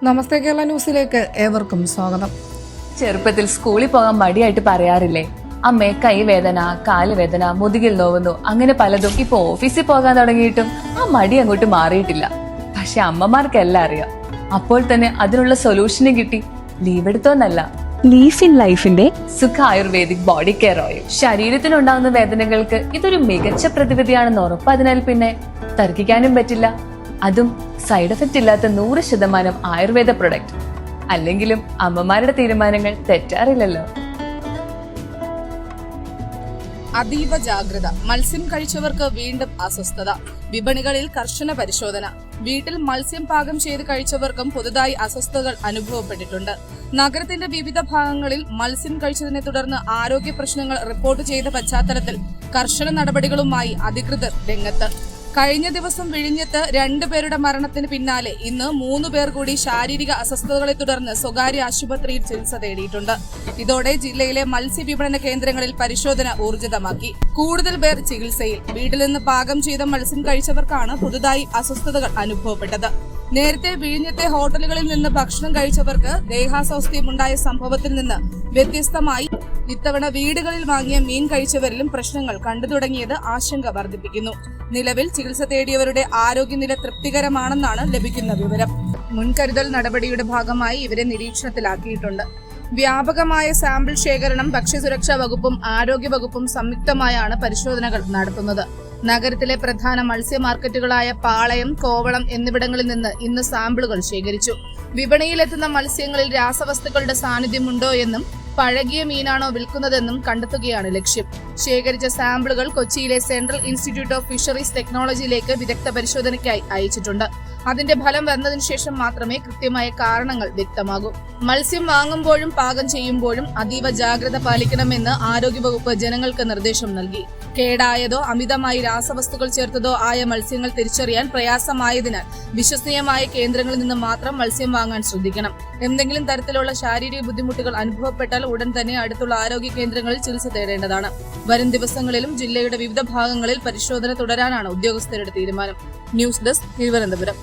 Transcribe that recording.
നമസ്തേ കേരള ന്യൂസിലേക്ക് ഏവർക്കും സ്വാഗതം. ചെറുപ്പത്തിൽ സ്കൂളിൽ പോകാൻ മടിയായിട്ട് പറയാറില്ലേ, അമ്മേ കൈവേദന, കാലുവേദന, മുതുകിൽ നോവുന്നു, അങ്ങനെ പലതും. ഇപ്പൊ ഓഫീസിൽ പോകാൻ തുടങ്ങിയിട്ടും ആ മടി അങ്ങോട്ട് മാറിയിട്ടില്ല. പക്ഷെ അമ്മമാർക്കെല്ലാം അറിയാം. അപ്പോൾ തന്നെ അതിനുള്ള സൊല്യൂഷന് കിട്ടി. ലീവ് എടുത്തോന്നല്ല, ലീഫ് ഇൻ ലൈഫിന്റെ സുഖ ആയുർവേദിക് ബോഡി കെയർ ഓയിൽ. ശരീരത്തിനുണ്ടാകുന്ന വേദനകൾക്ക് ഇതൊരു മികച്ച പ്രതിവിധിയാണെന്ന് ഉറപ്പതിനാൽ പിന്നെ തർക്കിക്കാനും പറ്റില്ല. അതും സൈഡ് എഫക്റ്റ് ഇല്ലാത്ത 100% ആയുർവേദ പ്രൊഡക്റ്റ്. അല്ലെങ്കിലും അമ്മമാരുടെ തീരുമാനങ്ങൾ തെറ്റാറില്ലല്ലോ. അതീവ ജാഗ്രത. മത്സ്യം കഴിച്ചവർക്ക് വീണ്ടും അസ്വസ്ഥത. വിപണികളിൽ കർശന പരിശോധന. വീട്ടിൽ മത്സ്യം പാകം ചെയ്ത് കഴിച്ചവർക്കും പുതുതായി അസ്വസ്ഥതകൾ അനുഭവപ്പെട്ടിട്ടുണ്ട്. നഗരത്തിന്റെ വിവിധ ഭാഗങ്ങളിൽ മത്സ്യം കഴിച്ചതിനെ തുടർന്ന് ആരോഗ്യ പ്രശ്നങ്ങൾ റിപ്പോർട്ട് ചെയ്ത പശ്ചാത്തലത്തിൽ കർശന നടപടികളുമായി അധികൃതർ രംഗത്ത്. കഴിഞ്ഞ ദിവസം വിഴിഞ്ഞത്ത് 2 പേരുടെ മരണത്തിന് പിന്നാലെ ഇന്ന് 3 പേർ കൂടി ശാരീരിക അസ്വസ്ഥതകളെ തുടർന്ന് സ്വകാര്യ ആശുപത്രിയിൽ ചികിത്സ തേടിയിട്ടുണ്ട്. ഇതോടെ ജില്ലയിലെ മത്സ്യവിപണന കേന്ദ്രങ്ങളിൽ പരിശോധന ഊർജിതമാക്കി. കൂടുതൽ പേർ ചികിത്സയിൽ. വീട്ടിൽ നിന്ന് പാകം ചെയ്ത മത്സ്യം കഴിച്ചവർക്കാണ് പുതുതായി അസ്വസ്ഥതകൾ അനുഭവപ്പെട്ടത്. നേരത്തെ വിഴിഞ്ഞത്തെ ഹോട്ടലുകളിൽ നിന്ന് ഭക്ഷണം കഴിച്ചവർക്ക് ദേഹാസ്വാസ്ഥ്യമുണ്ടായ സംഭവത്തിൽ നിന്ന് വ്യത്യസ്തമായി ഇത്തവണ വീടുകളിൽ വാങ്ങിയ മീൻ കഴിച്ചവരിലും പ്രശ്നങ്ങൾ കണ്ടു തുടങ്ങിയത് ആശങ്ക വർദ്ധിപ്പിക്കുന്നു. നിലവിൽ ചികിത്സ തേടിയവരുടെ ആരോഗ്യനില തൃപ്തികരമാണെന്നാണ് ലഭിക്കുന്ന വിവരം. മുൻകരുതൽ നടപടിയുടെ ഭാഗമായി ഇവരെ നിരീക്ഷണത്തിലാക്കിയിട്ടുണ്ട്. വ്യാപകമായ സാമ്പിൾ ശേഖരണം ഭക്ഷ്യസുരക്ഷാ വകുപ്പും ആരോഗ്യ വകുപ്പും സംയുക്തമായാണ് പരിശോധനകൾ നടത്തുന്നത്. നഗരത്തിലെ പ്രധാന മത്സ്യ മാർക്കറ്റുകളായ പാളയം, കോവളം എന്നിവിടങ്ങളിൽ നിന്ന് ഇന്ന് സാമ്പിളുകൾ ശേഖരിച്ചു. വിപണിയിലെത്തുന്ന മത്സ്യങ്ങളിൽ രാസവസ്തുക്കളുടെ സാന്നിധ്യമുണ്ടോ എന്നും പഴകിയ മീനാണോ വിൽക്കുന്നതെന്നും കണ്ടെത്തുകയാണ് ലക്ഷ്യം. ശേഖരിച്ച സാമ്പിളുകൾ കൊച്ചിയിലെ സെൻട്രൽ ഇൻസ്റ്റിറ്റ്യൂട്ട് ഓഫ് ഫിഷറീസ് ടെക്നോളജിയിലേക്ക് വിദഗ്ധ പരിശോധനയ്ക്കായി അയച്ചിട്ടുണ്ട്. അതിന്റെ ഫലം വന്നതിനു ശേഷം മാത്രമേ കൃത്യമായ കാരണങ്ങൾ വ്യക്തമാകൂ. മത്സ്യം വാങ്ങുമ്പോഴും പാകം ചെയ്യുമ്പോഴും അതീവ ജാഗ്രത പാലിക്കണമെന്ന് ആരോഗ്യവകുപ്പ് ജനങ്ങൾക്ക് നിർദ്ദേശം നൽകി. കേടായതോ അമിതമായി രാസവസ്തുക്കൾ ചേർത്തതോ ആയ മത്സ്യങ്ങൾ തിരിച്ചറിയാൻ പ്രയാസമായതിനാൽ വിശ്വസനീയമായ കേന്ദ്രങ്ങളിൽ നിന്ന് മാത്രം മത്സ്യം വാങ്ങാൻ ശ്രദ്ധിക്കണം. എന്തെങ്കിലും തരത്തിലുള്ള ശാരീരിക ബുദ്ധിമുട്ടുകൾ അനുഭവപ്പെട്ടാൽ ഉടൻ തന്നെ അടുത്തുള്ള ആരോഗ്യ കേന്ദ്രങ്ങളിൽ ചികിത്സ തേടേണ്ടതാണ്. വരും ദിവസങ്ങളിലും ജില്ലയുടെ വിവിധ ഭാഗങ്ങളിൽ പരിശോധന തുടരാനാണ് ഉദ്യോഗസ്ഥരുടെ തീരുമാനം. News desk, Thiruvananthapuram.